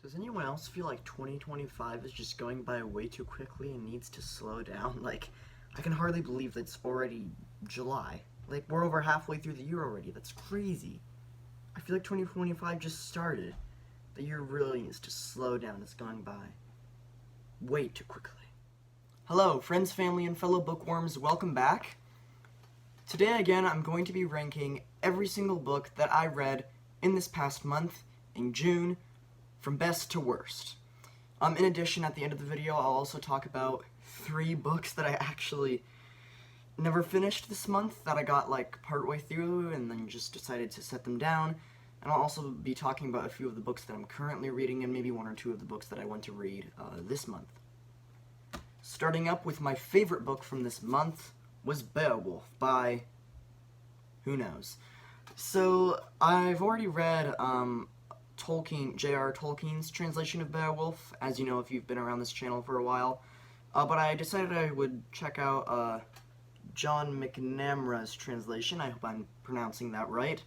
Does anyone else feel like 2025 is just going by way too quickly and needs to slow down? Like, I can hardly believe that it's already July. Like, we're over halfway through the year already. That's crazy. I feel like 2025 just started. The year really needs to slow down. It's going by way too quickly. Hello, friends, family, and fellow bookworms. Welcome back. Today, again, I'm going to be ranking every single book that I read in this past month, in June, from best to worst. In addition, at the end of the video, I'll also talk about 3 books that I actually never finished this month, that I got like partway through and then just decided to set them down. And I'll also be talking about a few of the books that I'm currently reading and maybe 1 or 2 of the books that I want to read this month. Starting up with my favorite book from this month was Beowulf by who knows. So I've already read J.R. Tolkien's translation of Beowulf, as you know if you've been around this channel for a while. But I decided I would check out John McNamara's translation. I hope I'm pronouncing that right.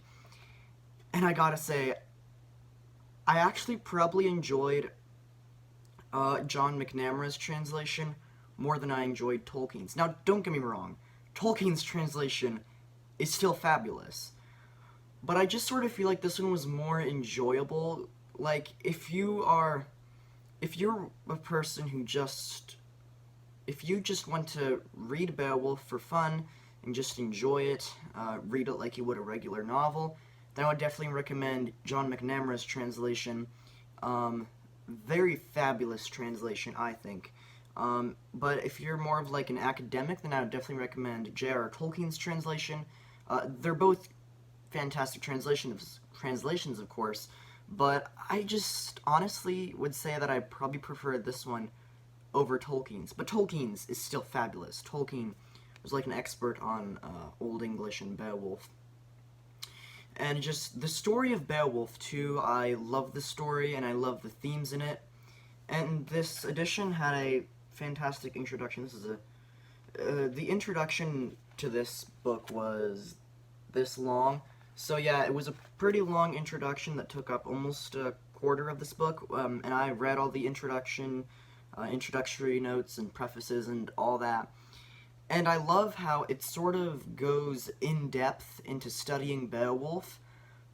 And I gotta say, I actually probably enjoyed John McNamara's translation more than I enjoyed Tolkien's. Now, don't get me wrong, Tolkien's translation is still fabulous. But I just sort of feel like this one was more enjoyable. Like, if you're a person who if you just want to read Beowulf for fun and just enjoy it, read it like you would a regular novel, then I would definitely recommend John McNamara's translation. Very fabulous translation, I think. But if you're more of like an academic, then I would definitely recommend J.R. Tolkien's translation. They're both fantastic translations, of course, but I just honestly would say that I probably prefer this one over Tolkien's. But Tolkien's is still fabulous. Tolkien was like an expert on Old English and Beowulf. And just the story of Beowulf, too, I love the story and I love the themes in it. And this edition had a fantastic introduction. This is the introduction to this book was this long. So yeah, it was a pretty long introduction that took up almost a quarter of this book, and I read all the introductory notes and prefaces and all that. And I love how it sort of goes in depth into studying Beowulf,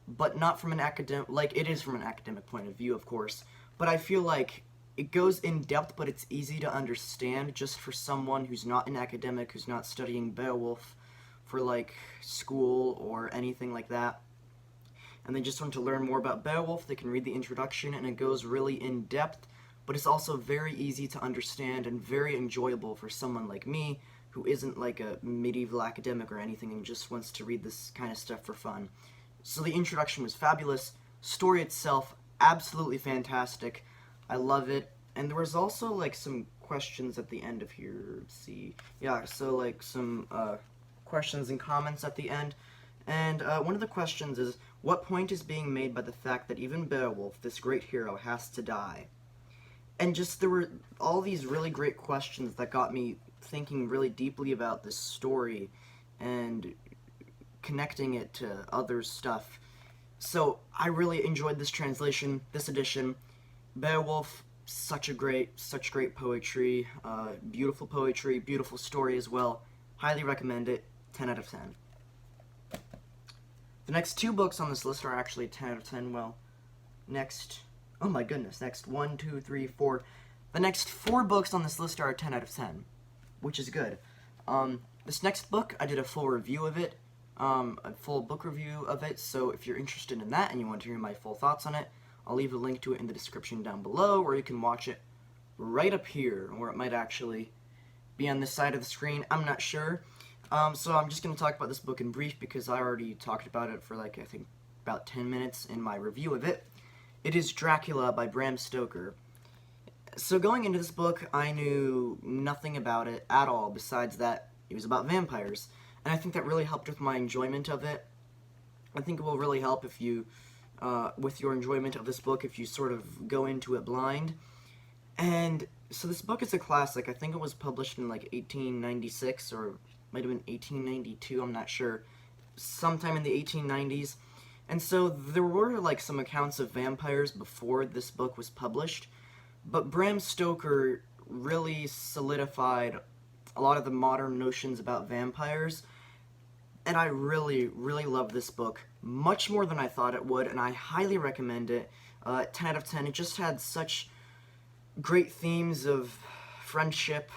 but not from an academic, like it is from an academic point of view, of course, but I feel like it goes in depth, but it's easy to understand just for someone who's not an academic, who's not studying Beowulf for like school or anything like that, and they just want to learn more about Beowulf. They can read the introduction and it goes really in depth, but it's also very easy to understand and very enjoyable for someone like me who isn't like a medieval academic or anything and just wants to read this kind of stuff for fun. So the introduction was fabulous, story itself absolutely fantastic, I love it, and there was also like some questions at the end of here. Let's see, yeah, so like some questions and comments at the end, and one of the questions is, what point is being made by the fact that even Beowulf, this great hero, has to die? And just there were all these really great questions that got me thinking really deeply about this story and connecting it to other stuff. So I really enjoyed this translation, this edition. Beowulf, such great poetry, beautiful story as well. Highly recommend it. 10 out of 10. The next 2 books on this list are actually 10 out of 10. Well, oh my goodness, next 1, 2, 3, 4. The next 4 books on this list are 10 out of 10, which is good. This next book, I did a full review of it, a full book review of it, so if you're interested in that and you want to hear my full thoughts on it, I'll leave a link to it in the description down below, or you can watch it right up here, or it might actually be on this side of the screen, I'm not sure. So I'm just going to talk about this book in brief because I already talked about it for like, I think, about 10 minutes in my review of it. It is Dracula by Bram Stoker. So going into this book, I knew nothing about it at all, besides that it was about vampires. And I think that really helped with my enjoyment of it. I think it will really help if you, with your enjoyment of this book, if you sort of go into it blind. And so this book is a classic. I think it was published in like 1896 or might have been 1892, I'm not sure. Sometime in the 1890s. And so there were like some accounts of vampires before this book was published, but Bram Stoker really solidified a lot of the modern notions about vampires, and I really, really love this book, much more than I thought it would, and I highly recommend it. 10 out of 10. It just had such great themes of friendship,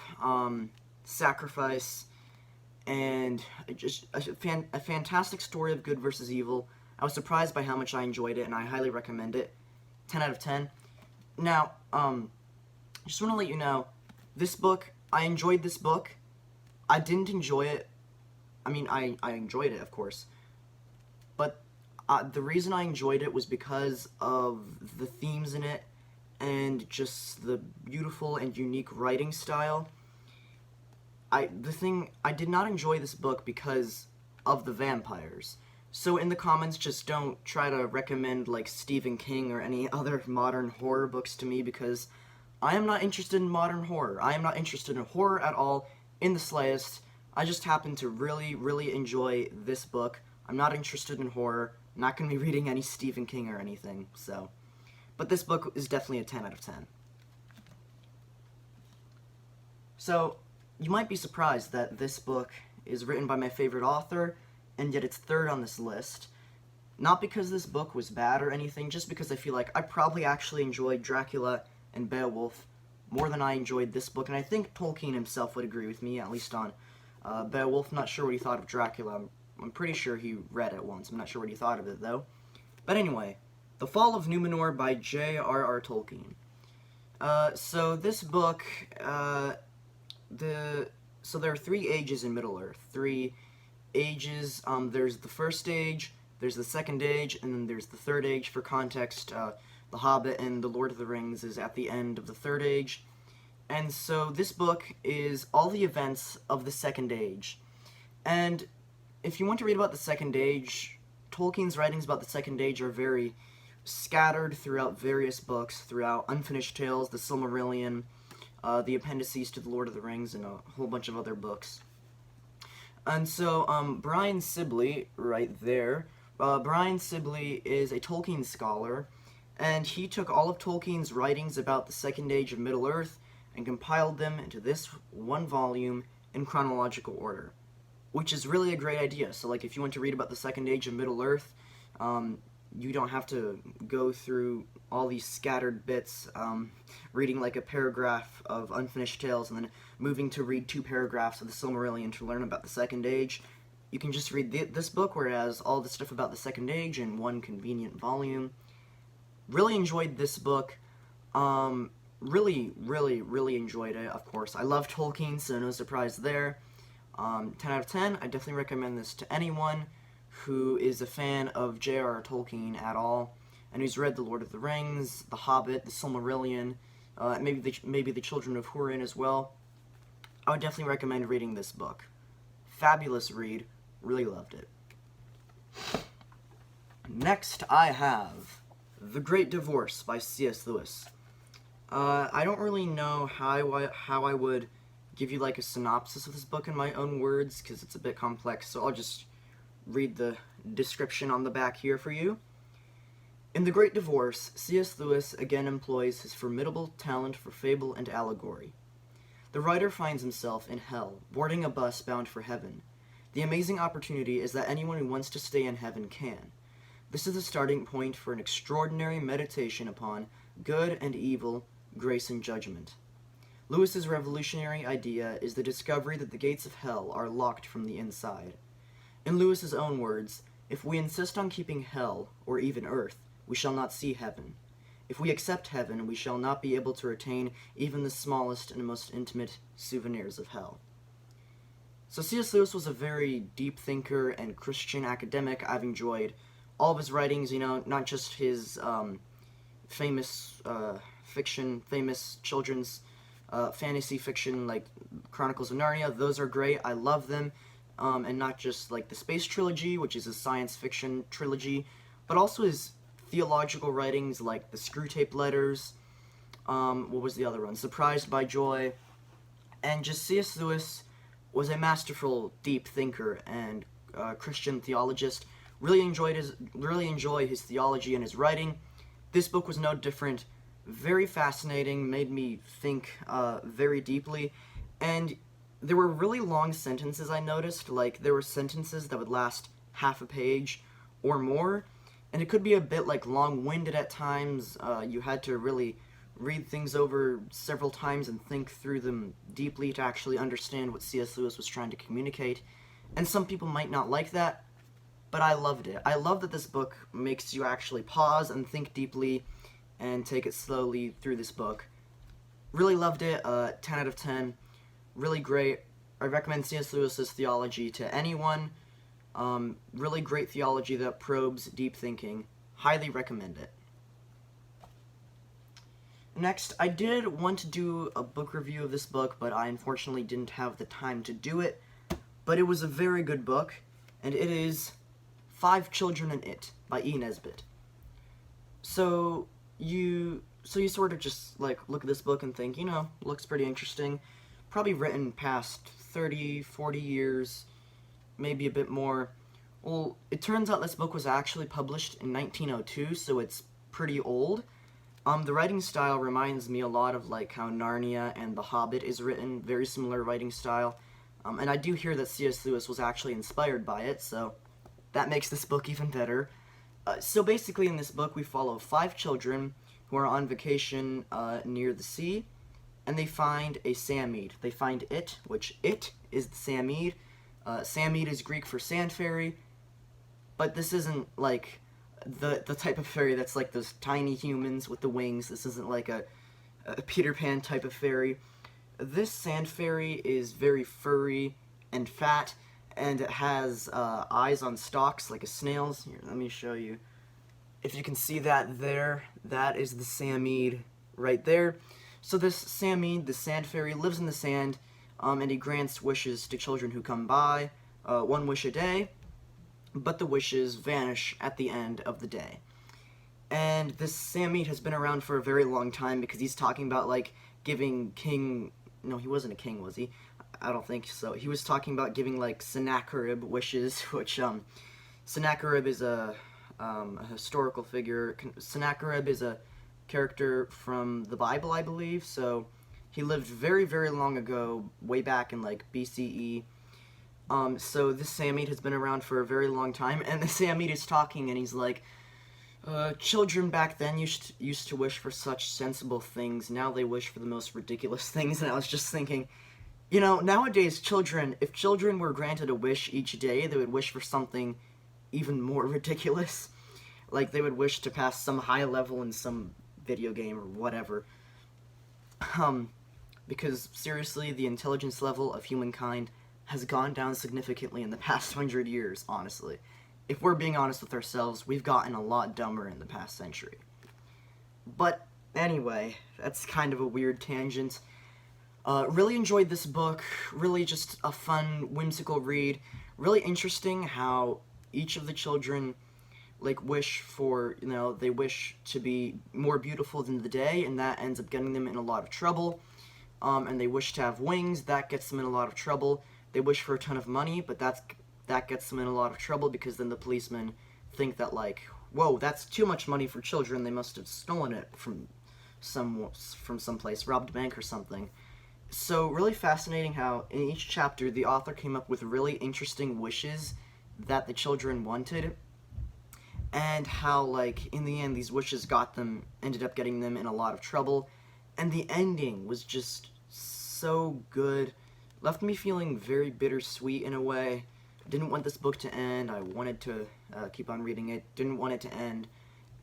sacrifice, and just a fantastic story of good versus evil. I was surprised by how much I enjoyed it, and I highly recommend it. 10 out of 10. Now, just want to let you know, this book, I enjoyed this book. I didn't enjoy it. I mean, I enjoyed it, of course. But the reason I enjoyed it was because of the themes in it and just the beautiful and unique writing style. I did not enjoy this book because of the vampires. So in the comments, just don't try to recommend like Stephen King or any other modern horror books to me, because I am not interested in modern horror. I am not interested in horror at all, in the slightest. I just happen to really, really enjoy this book. I'm not interested in horror. I'm not going to be reading any Stephen King or anything, so. But this book is definitely a 10 out of 10. So, you might be surprised that this book is written by my favorite author, and yet it's third on this list. Not because this book was bad or anything, just because I feel like I probably actually enjoyed Dracula and Beowulf more than I enjoyed this book, and I think Tolkien himself would agree with me, at least on Beowulf. Not sure what he thought of Dracula. I'm pretty sure he read it once. I'm not sure what he thought of it, though. But anyway, The Fall of Numenor by J.R.R. Tolkien. So this book, so there are 3 ages in Middle-earth. 3 ages. There's the first age, there's the second age, and then there's the third age. For context, The Hobbit and The Lord of the Rings is at the end of the third age. And so this book is all the events of the second age. And if you want to read about the second age, Tolkien's writings about the second age are very scattered throughout various books, throughout Unfinished Tales, the Silmarillion, the appendices to The Lord of the Rings, and a whole bunch of other books. And so, Brian Sibley, right there, Brian Sibley is a Tolkien scholar, and he took all of Tolkien's writings about the second age of Middle-earth and compiled them into this one volume in chronological order, which is really a great idea. So, like, if you want to read about the second age of Middle-earth, you don't have to go through all these scattered bits, reading like a paragraph of Unfinished Tales and then moving to read 2 paragraphs of the Silmarillion to learn about the second age. You can just read this book, whereas all the stuff about the second age in one convenient volume. Really enjoyed this book. Really, really, really enjoyed it, of course. I love Tolkien, so no surprise there. 10 out of 10. I definitely recommend this to anyone who is a fan of J.R.R. Tolkien at all, and who's read The Lord of the Rings, The Hobbit, The Silmarillion, maybe the Children of Húrin as well. I would definitely recommend reading this book. Fabulous read. Really loved it. Next, I have The Great Divorce by C.S. Lewis. I don't really know how I would give you like a synopsis of this book in my own words, because it's a bit complex, so I'll just read the description on the back here for you. In The Great Divorce, C.S. Lewis again employs his formidable talent for fable and allegory. The writer finds himself in hell, boarding a bus bound for heaven. The amazing opportunity is that anyone who wants to stay in heaven can. This is the starting point for an extraordinary meditation upon good and evil, grace and judgment. Lewis's revolutionary idea is the discovery that the gates of hell are locked from the inside. In Lewis's own words, if we insist on keeping hell, or even earth, we shall not see heaven. If we accept heaven, we shall not be able to retain even the smallest and most intimate souvenirs of hell. So C.S. Lewis was a very deep thinker and Christian academic. I've enjoyed all of his writings, not just his famous fiction, famous children's fantasy fiction like Chronicles of Narnia. Those are great. I love them. And not just like the Space Trilogy, which is a science fiction trilogy, but also his theological writings like the Screwtape Letters, what was the other one? Surprised by Joy. And just C.S. Lewis was a masterful, deep thinker and Christian theologist, Really enjoy his theology and his writing. This book was no different. Very fascinating, made me think very deeply, and there were really long sentences I noticed. Like, there were sentences that would last half a page or more, and it could be a bit, like, long-winded at times. You had to really read things over several times and think through them deeply to actually understand what C.S. Lewis was trying to communicate, and some people might not like that, but I loved it. I love that this book makes you actually pause and think deeply and take it slowly through this book. Really loved it. 10 out of 10. Really great. I recommend C.S. Lewis's theology to anyone. Really great theology that probes deep thinking. Highly recommend it. Next, I did want to do a book review of this book, but I unfortunately didn't have the time to do it. But it was a very good book, and it is Five Children and It by E. Nesbitt. So you sort of just, like, look at this book and think, you know, looks pretty interesting. Probably written past 30, 40 years, maybe a bit more. Well, it turns out this book was actually published in 1902, so it's pretty old. The writing style reminds me a lot of, like, how Narnia and The Hobbit is written, very similar writing style. And I do hear that C.S. Lewis was actually inspired by it, so that makes this book even better. So basically in this book we follow 5 children who are on vacation near the sea, and they find a sandmead. They find it, which it is the sandmead. Sandmead is Greek for sand fairy, but this isn't like the type of fairy that's like those tiny humans with the wings. This isn't like a Peter Pan type of fairy. This sand fairy is very furry and fat, and it has eyes on stalks like a snail's. Here, let me show you. If you can see that there, that is the sandmead right there. So this sandmead, the sand fairy, lives in the sand, and he grants wishes to children who come by, 1 wish a day, but the wishes vanish at the end of the day. And this sandmead has been around for a very long time because he's talking about, like, giving King... No, he wasn't a king, was he? I don't think so. He was talking about giving, like, Sennacherib wishes, which, Sennacherib is a historical figure. Sennacherib is a character from the Bible, I believe, so he lived very, very long ago, way back in, like, BCE. So this sandmead has been around for a very long time, and the sandmead is talking, and he's like, children back then used to wish for such sensible things, now they wish for the most ridiculous things. And I was just thinking, you know, nowadays if children were granted a wish each day, they would wish for something even more ridiculous. Like, they would wish to pass some high level in some video game or whatever. Because, seriously, the intelligence level of humankind has gone down significantly in the past 100 years, honestly. If we're being honest with ourselves, we've gotten a lot dumber in the past century. But, anyway, that's kind of a weird tangent. Really enjoyed this book. Really just a fun, whimsical read. Really interesting how each of the children, like, wish for, you know, they wish to be more beautiful than the day, and that ends up getting them in a lot of trouble. And they wish to have wings, that gets them in a lot of trouble. They wish for a ton of money, but that gets them in a lot of trouble because then the policemen think that, like, whoa, that's too much money for children, they must have stolen it from someplace, robbed a bank or something. So really fascinating how in each chapter the author came up with really interesting wishes that the children wanted, and how, like, in the end these wishes ended up getting them in a lot of trouble, and the ending was just so good. Left me feeling very bittersweet in a way. Didn't want this book to end. I wanted to keep on reading it. Didn't want it to end.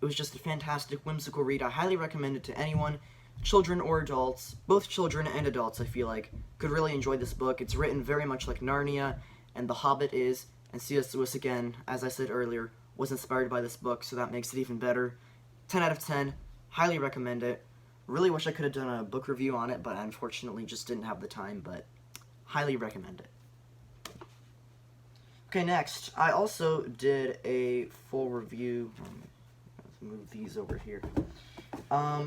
It was just a fantastic, whimsical read. I highly recommend it to anyone, children or adults. Both children and adults, I feel like, could really enjoy this book. It's written very much like Narnia and The Hobbit is, and C.S. Lewis, again, as I said earlier, was inspired by this book, so that makes it even better. 10 out of 10. Highly recommend it. Really wish I could have done a book review on it, but I unfortunately just didn't have the time, but highly recommend it. Okay, next, I also did a full review. Let's move these over here.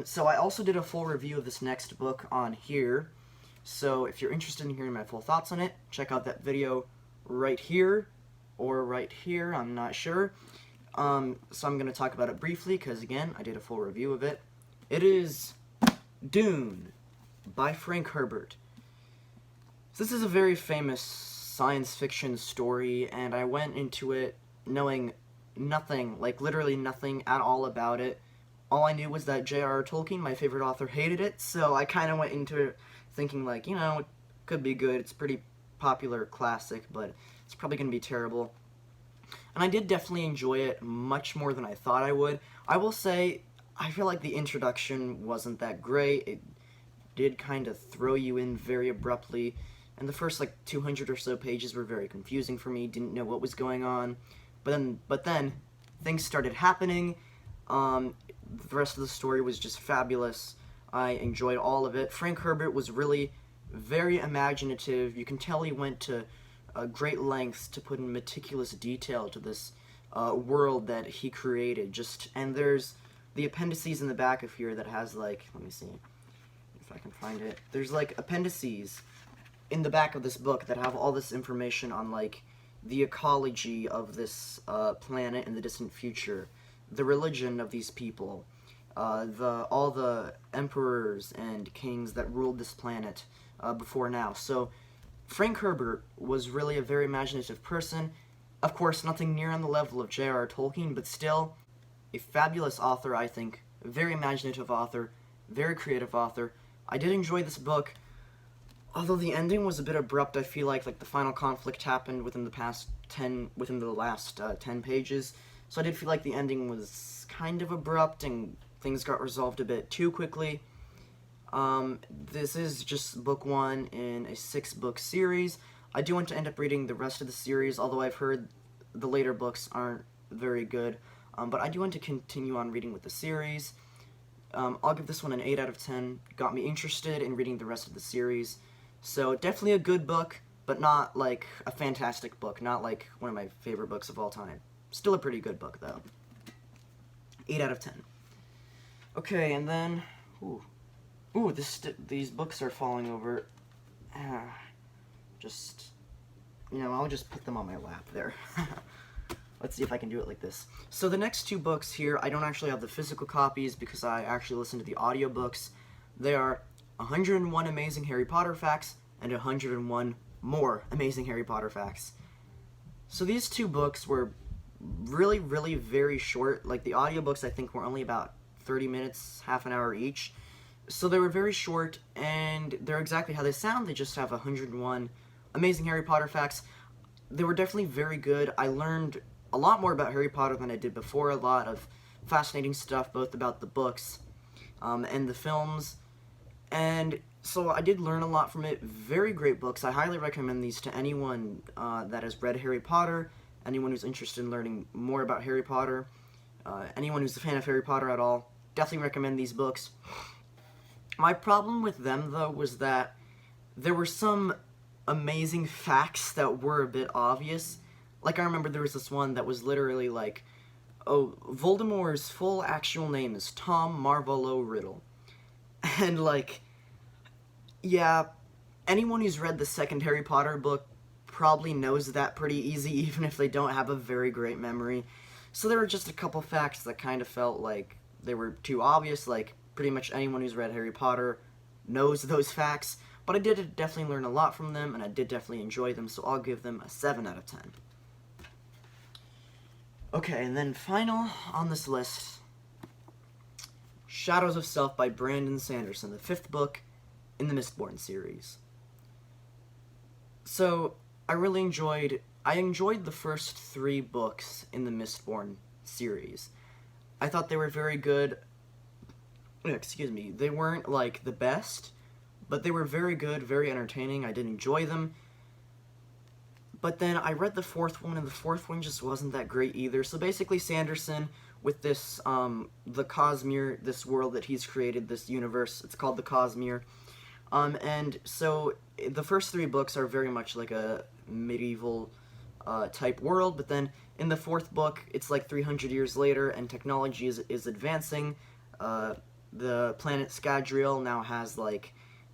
So I also did a full review of this next book on here. So if you're interested in hearing my full thoughts on it, check out that video right here. or right here, I'm not sure. So I'm going to talk about it briefly, because again, I did a full review of it. It is Dune by Frank Herbert. So this is a very famous science fiction story, and I went into it knowing nothing, like literally nothing at all about it. All I knew was that J.R.R. Tolkien, my favorite author, hated it, so I kind of went into it thinking like, it could be good, it's a pretty popular classic, but it's probably going to be terrible. And I did definitely enjoy it much more than I thought I would. I will say, I feel like the introduction wasn't that great. It did kind of throw you in very abruptly, and the first 200 or so pages were very confusing for me, didn't know what was going on. But then things started happening. The rest of the story was just fabulous. I enjoyed all of it. Frank Herbert was really very imaginative. You can tell he went to great lengths to put in meticulous detail to this world that he created. And there's the appendices in the back of here that has let me see if I can find it. There's appendices in the back of this book that have all this information on the ecology of this planet in the distant future, the religion of these people, all the emperors and kings that ruled this planet before now. So Frank Herbert was really a very imaginative person. Of course, nothing near on the level of J.R.R. Tolkien, but still a fabulous author, I think. A very imaginative author, very creative author. I did enjoy this book, although the ending was a bit abrupt. I feel like the final conflict happened within the last 10 pages. So I did feel like the ending was kind of abrupt and things got resolved a bit too quickly. This is just book 1 in a 6-book series. I do want to end up reading the rest of the series, although I've heard the later books aren't very good. But I do want to continue on reading with the series. I'll give this one an 8 out of 10. Got me interested in reading the rest of the series. So definitely a good book, but not a fantastic book. Not one of my favorite books of all time. Still a pretty good book, though. 8 out of 10. Okay, and then... Ooh, these books are falling over. I'll just put them on my lap there. Let's see if I can do it like this. So the next 2 books here, I don't actually have the physical copies because I actually listened to the audiobooks. They are 101 Amazing Harry Potter Facts and 101 More Amazing Harry Potter Facts. So these 2 books were really, really very short. The audiobooks, I think, were only about 30 minutes, half an hour each. So they were very short, and they're exactly how they sound. They just have 101 Amazing Harry Potter Facts. They were definitely very good. I learned a lot more about Harry Potter than I did before. A lot of fascinating stuff, both about the books and the films. And so I did learn a lot from it. Very great books. I highly recommend these to anyone that has read Harry Potter, anyone who's interested in learning more about Harry Potter, anyone who's a fan of Harry Potter at all. Definitely recommend these books. My problem with them, though, was that there were some amazing facts that were a bit obvious. I remember there was this one that was literally Voldemort's full actual name is Tom Marvolo Riddle. And, yeah, anyone who's read the second Harry Potter book probably knows that pretty easy, even if they don't have a very great memory. So there were just a couple facts that kind of felt like they were too obvious, pretty much anyone who's read Harry Potter knows those facts, but I did definitely learn a lot from them, and I did definitely enjoy them, so I'll give them a 7 out of 10. Okay, and then final on this list, Shadows of Self by Brandon Sanderson, the 5th book in the Mistborn series. So, I enjoyed the first 3 books in the Mistborn series. I thought they were very good. Excuse me, they weren't the best, but they were very good, very entertaining. I did enjoy them. But then I read the 4th one, and the 4th one just wasn't that great either. So basically Sanderson, with this, the Cosmere, this world that he's created, this universe, it's called the Cosmere. And so the first 3 books are very much a medieval type world, but then in the 4th book, it's 300 years later, and technology is advancing. The planet Scadrial now has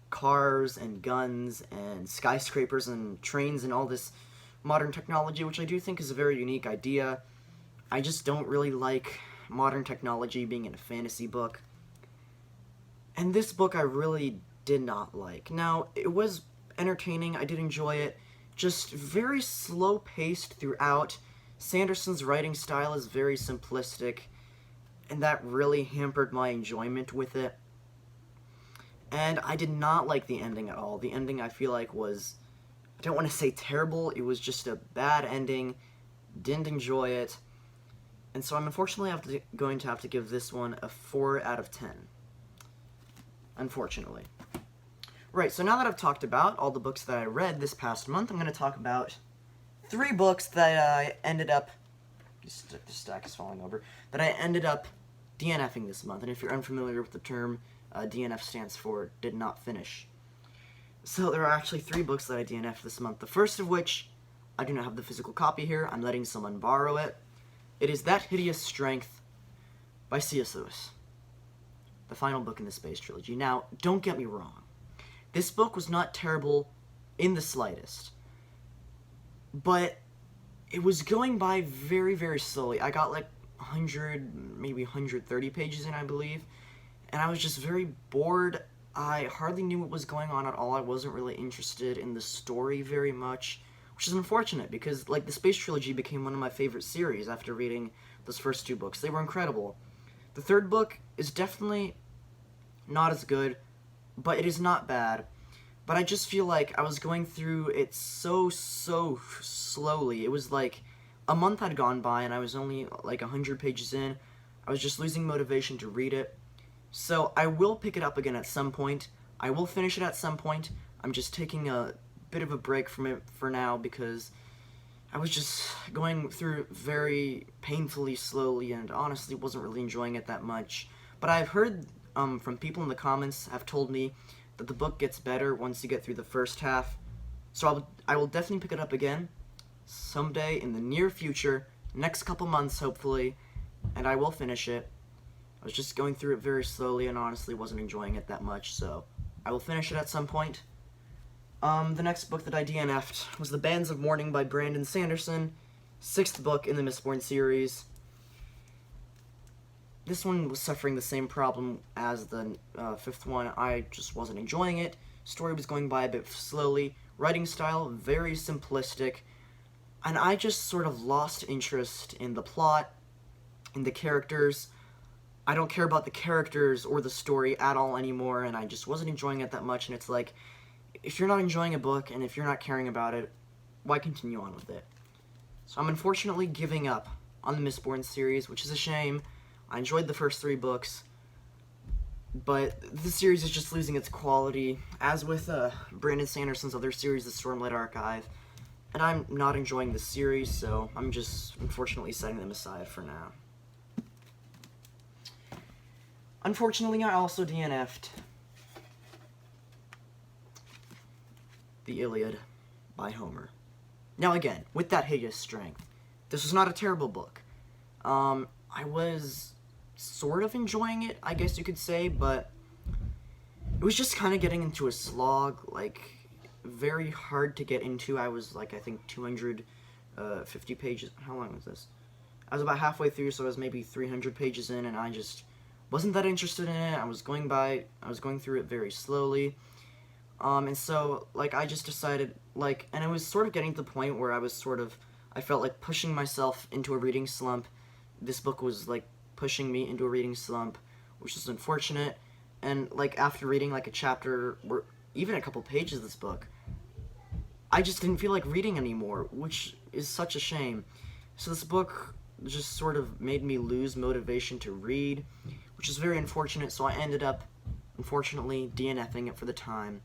cars and guns and skyscrapers and trains and all this modern technology, which I do think is a very unique idea. I just don't really like modern technology being in a fantasy book. And this book I really did not like. Now, it was entertaining, I did enjoy it, just very slow-paced throughout. Sanderson's writing style is very simplistic, and that really hampered my enjoyment with it. And I did not like the ending at all. The ending, I feel like, was, I don't want to say terrible, it was just a bad ending. Didn't enjoy it. And so I'm unfortunately going to have to give this one a 4 out of 10. Unfortunately. Right, so now that I've talked about all the books that I read this past month, I'm going to talk about 3 books that I ended up, the stack is falling over, that I ended up DNFing this month. And if you're unfamiliar with the term, DNF stands for did not finish. So there are actually 3 books that I DNF'd this month. The first of which, I do not have the physical copy here, I'm letting someone borrow it. It is That Hideous Strength by C.S. Lewis. The final book in the Space Trilogy. Now, don't get me wrong. This book was not terrible in the slightest. But it was going by very, very slowly. I got like 100, maybe 130 pages in, I believe. And I was just very bored. I hardly knew what was going on at all. I wasn't really interested in the story very much. Which is unfortunate, because like the Space Trilogy became one of my favorite series after reading those first 2 books. They were incredible. The 3rd book is definitely not as good, but it is not bad. But I just feel like I was going through it so slowly. It was like a month had gone by and I was only like 100 pages in. I was just losing motivation to read it. So I will pick it up again at some point. I will finish it at some point. I'm just taking a bit of a break from it for now because I was just going through very painfully slowly and honestly wasn't really enjoying it that much. But I've heard from people in the comments have told me that the book gets better once you get through the first half. So I will definitely pick it up again someday in the near future, next couple months hopefully, and I will finish it. I was just going through it very slowly and honestly wasn't enjoying it that much, so I will finish it at some point. The next book that I DNF'd was The Bands of Mourning by Brandon Sanderson, 6th book in the Mistborn series. This one was suffering the same problem as the 5th one. I just wasn't enjoying it. Story was going by a bit slowly. Writing style, very simplistic. And I just sort of lost interest in the plot, in the characters. I don't care about the characters or the story at all anymore, and I just wasn't enjoying it that much, and it's like, if you're not enjoying a book, and if you're not caring about it, why continue on with it? So I'm unfortunately giving up on the Mistborn series, which is a shame. I enjoyed the first 3 books, but the series is just losing its quality, as with Brandon Sanderson's other series, the Stormlight Archive, and I'm not enjoying the series, so I'm just unfortunately setting them aside for now. Unfortunately, I also DNF'd The Iliad by Homer. Now again, with That Hideous Strength, this was not a terrible book. I was sort of enjoying it, I guess you could say, but it was just kind of getting into a slog, like, very hard to get into. I was, like, I think 250 pages, how long was this? I was about halfway through, so I was maybe 300 pages in, and I just wasn't that interested in it. I was going through it very slowly. And so, like, I just decided, like, and it was sort of getting to the point where I felt like pushing myself into a reading slump. This book was, like, pushing me into a reading slump, which is unfortunate. And, like, after reading, like, a chapter, or even a couple pages of this book, I just didn't feel like reading anymore, which is such a shame. So this book just sort of made me lose motivation to read, which is very unfortunate, so I ended up, unfortunately, DNFing it for the time.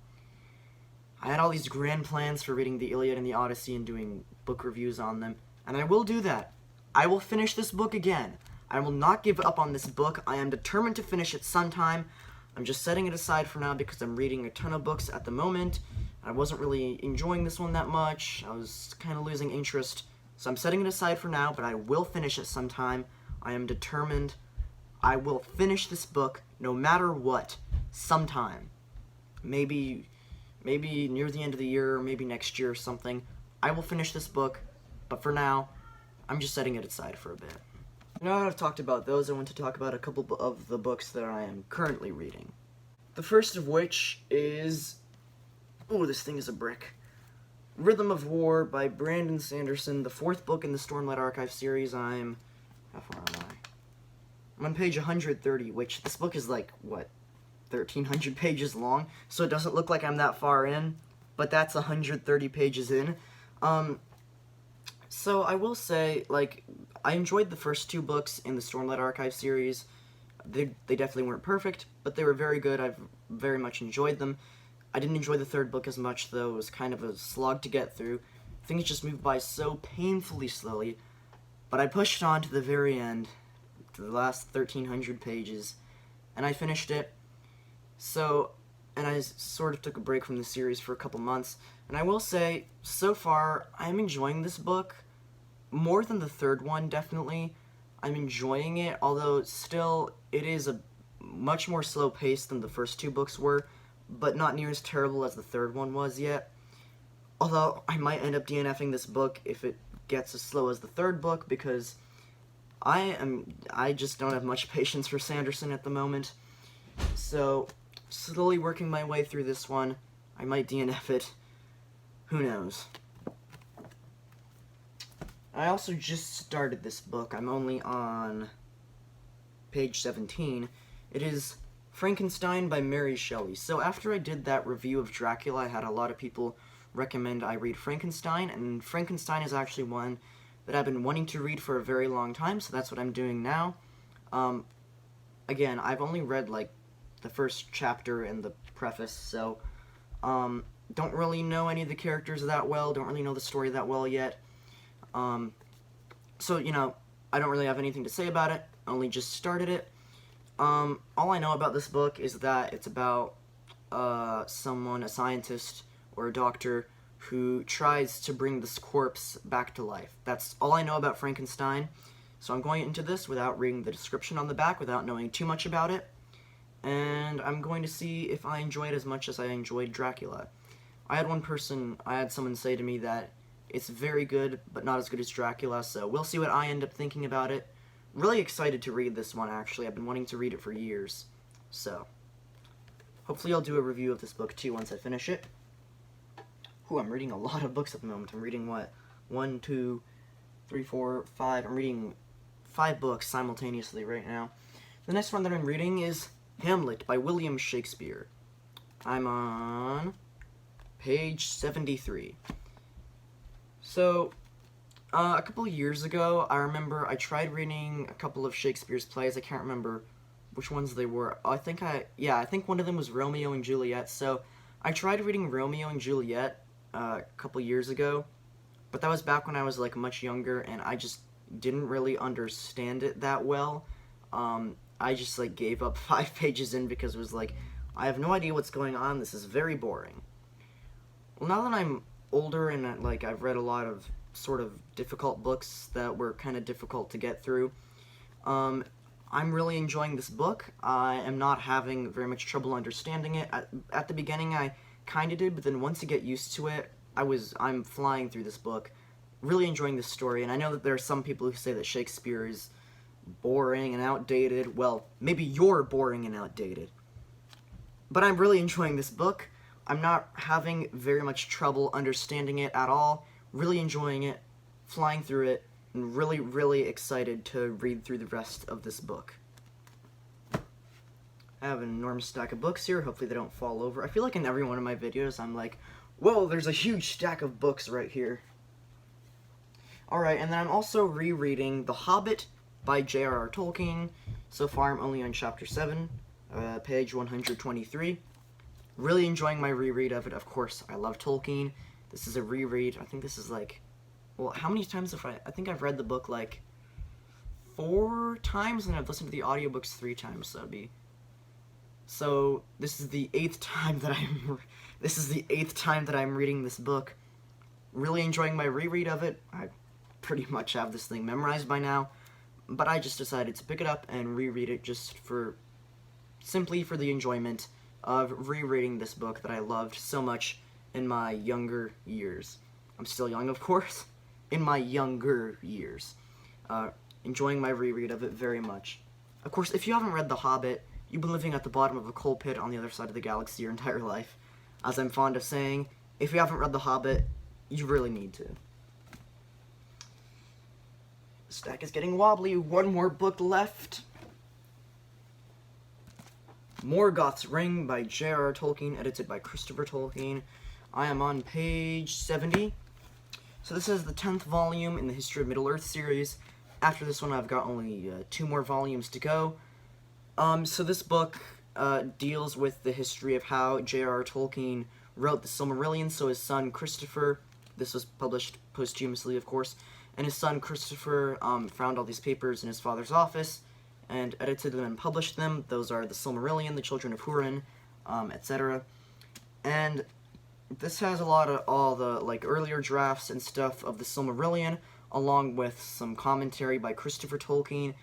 I had all these grand plans for reading the Iliad and the Odyssey and doing book reviews on them, and I will do that. I will finish this book again. I will not give up on this book. I am determined to finish it sometime. I'm just setting it aside for now because I'm reading a ton of books at the moment. I wasn't really enjoying this one that much. I was kind of losing interest, so I'm setting it aside for now, but I will finish it sometime. I am determined. I will finish this book no matter what, sometime. Maybe near the end of the year, or maybe next year or something. I will finish this book, but for now, I'm just setting it aside for a bit. Now that I've talked about those, I want to talk about a couple of the books that I am currently reading. The first of which is... oh, this thing is a brick. Rhythm of War by Brandon Sanderson, the fourth book in the Stormlight Archive series. How far am I? I'm on page 130, which this book is like, what, 1,300 pages long, so it doesn't look like I'm that far in, but that's 130 pages in. So I will say, like, I enjoyed the first two books in the Stormlight Archive series. They definitely weren't perfect, but they were very good. I've very much enjoyed them. I didn't enjoy the third book as much, though. It was kind of a slog to get through. Things just moved by so painfully slowly, but I pushed on to the very end, to the last 1,300 pages, and I finished it. So, and I sort of took a break from the series for a couple months, and I will say, so far, I'm enjoying this book more than the third one, definitely. I'm enjoying it, although still, it is a much more slow pace than the first two books were, but not near as terrible as the third one was yet. Although, I might end up DNFing this book if it gets as slow as the third book, because I just don't have much patience for Sanderson at the moment. So, slowly working my way through this one. I might DNF it. Who knows? I also just started this book. I'm only on page 17. It is Frankenstein by Mary Shelley. So after I did that review of Dracula, I had a lot of people recommend I read Frankenstein, and Frankenstein is actually one that I've been wanting to read for a very long time, so that's what I'm doing now. Again, I've only read, like, the first chapter and the preface, so, don't really know any of the characters that well, don't really know the story that well yet. So, you know, I don't really have anything to say about it, only just started it. All I know about this book is that it's about, someone, a scientist or a doctor, who tries to bring this corpse back to life. That's all I know about Frankenstein, so I'm going into this without reading the description on the back, without knowing too much about it, and I'm going to see if I enjoy it as much as I enjoyed Dracula. I had someone say to me that it's very good, but not as good as Dracula, so we'll see what I end up thinking about it. Really excited to read this one, actually. I've been wanting to read it for years, so hopefully I'll do a review of this book, too, once I finish it. Ooh, I'm reading a lot of books at the moment. I'm reading, what, 1, 2, 3, 4, 5. I'm reading 5 books simultaneously right now. The next one that I'm reading is Hamlet by William Shakespeare. I'm on page 73. So, a couple of years ago, I remember I tried reading a couple of Shakespeare's plays. I can't remember which ones they were. I think one of them was Romeo and Juliet. So, I tried reading Romeo and Juliet a couple years ago, but that was back when I was, like, much younger, and I just didn't really understand it that well. I just, like, gave up 5 pages in because it was like, I have no idea what's going on, this is very boring. Well, now that I'm older and, like, I've read a lot of sort of difficult books that were kind of difficult to get through, I'm really enjoying this book. I am not having very much trouble understanding it. At the beginning, I kind of did, but then once you get used to it, I'm flying through this book, really enjoying this story, and I know that there are some people who say that Shakespeare is boring and outdated. Well, maybe you're boring and outdated. But I'm really enjoying this book. I'm not having very much trouble understanding it at all. Really enjoying it, flying through it, and really, really excited to read through the rest of this book. I have an enormous stack of books here. Hopefully they don't fall over. I feel like in every one of my videos I'm like, whoa, there's a huge stack of books right here. Alright, and then I'm also rereading The Hobbit by J.R.R. Tolkien. So far I'm only on chapter 7, page 123. Really enjoying my reread of it. Of course, I love Tolkien. This is a reread. I think this is like, well, how many times have I think I've read the book like 4 times, and I've listened to the audiobooks 3 times, so this is the 8th time that I'm reading this book. Really enjoying my reread of it. I pretty much have this thing memorized by now, but I just decided to pick it up and reread it just simply for the enjoyment of rereading this book that I loved so much in my younger years. I'm still young, of course, in my younger years. Enjoying my reread of it very much. Of course, if you haven't read The Hobbit, you've been living at the bottom of a coal pit on the other side of the galaxy your entire life. As I'm fond of saying, if you haven't read The Hobbit, you really need to. The stack is getting wobbly. One more book left. Morgoth's Ring by J.R.R. Tolkien, edited by Christopher Tolkien. I am on page 70. So this is the 10th volume in the History of Middle-earth series. After this one, I've got only 2 more volumes to go. So this book deals with the history of how J.R.R. Tolkien wrote the Silmarillion, so his son Christopher, this was published posthumously, of course, and his son Christopher found all these papers in his father's office and edited them and published them. Those are the Silmarillion, the Children of Húrin, etc. And this has a lot of all the earlier drafts and stuff of the Silmarillion, along with some commentary by Christopher Tolkien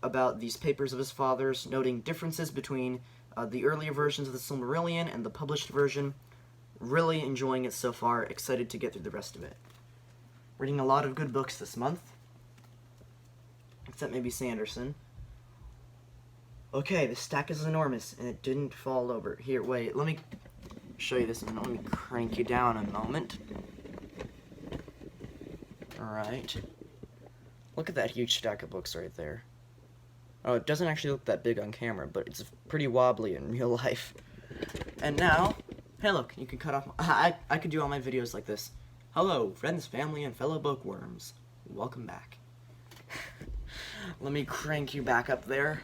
about these papers of his father's, noting differences between the earlier versions of the Silmarillion and the published version. Really enjoying it so far, excited to get through the rest of it. Reading a lot of good books this month. Except maybe Sanderson. Okay, the stack is enormous, and it didn't fall over. Here, wait, let me show you this, and let me crank you down a moment. Alright. Look at that huge stack of books right there. Oh, it doesn't actually look that big on camera, but it's pretty wobbly in real life. And now, hey look, you can cut off, I could do all my videos like this. Hello, friends, family, and fellow bookworms. Welcome back. Let me crank you back up there.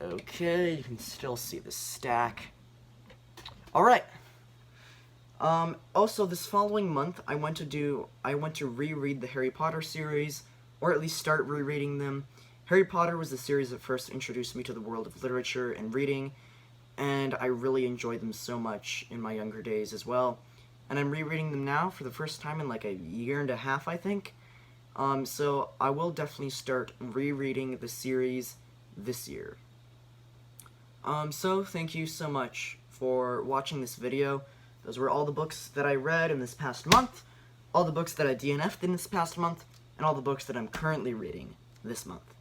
Okay, you can still see the stack. Alright. Also, this following month, I went to reread the Harry Potter series, or at least start rereading them. Harry Potter was the series that first introduced me to the world of literature and reading, and I really enjoyed them so much in my younger days as well. And I'm rereading them now for the first time in like a year and a half, I think. So I will definitely start rereading the series this year. So thank you so much for watching this video. Those were all the books that I read in this past month, all the books that I DNF'd in this past month, and all the books that I'm currently reading this month.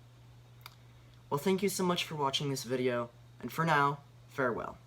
Well, thank you so much for watching this video, and for now, farewell.